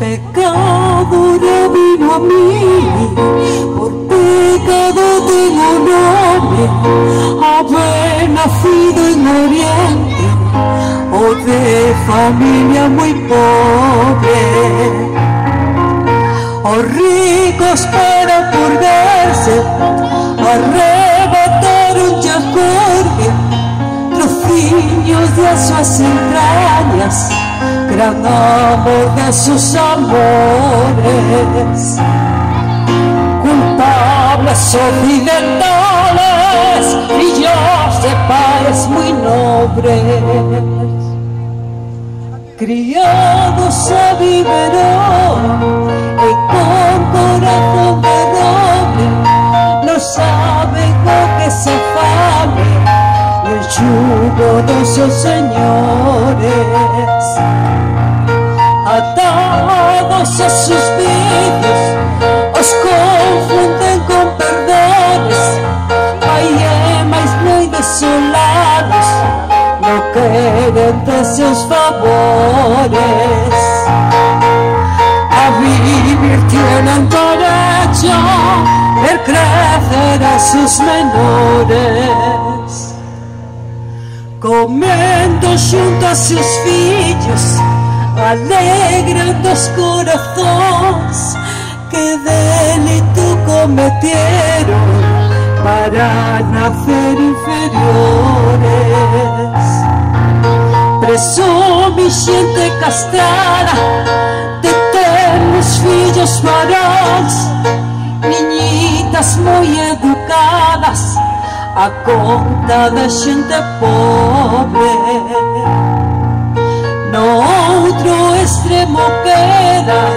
Pecadora vino a mí, por pecado tengo nombre, haber nacido en Oriente o de familia muy pobre, o ricos para purgarse, arrebataron ya cordia, trociños de sus entrañas, gran amor de sus amores, culpables occidentales, hijos de padres muy nobles, criados a biberón y con corazón de roble, no saben lo que es afable el yugo de sus señores. Atados a sus vicios, os confunden con perdones, hay emas muy desolados, no queden de sus favores. A vivir tienen derecho, ver crecer a sus menores, comendo junto a sus filhos, alegrando os corações que delito cometeram para nascer inferiores. Presume gente castrada de ter os filhos varões, niñitas muy educadas a conta da gente pobre. No outro extremo quedan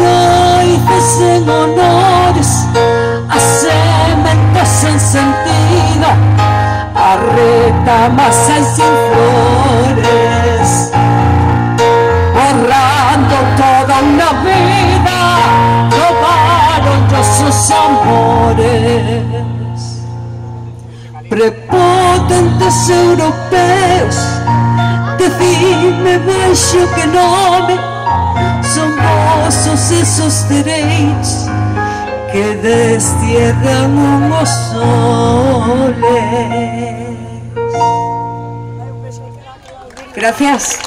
raíces en honores, a sementes sen sentido, a retamas sin flores, borrando toda una vida, robaron yo sus amores. Prepotentes europeos, decidme baixo que nome son vosos esos dereitos que destierran unhos soles. Gracias.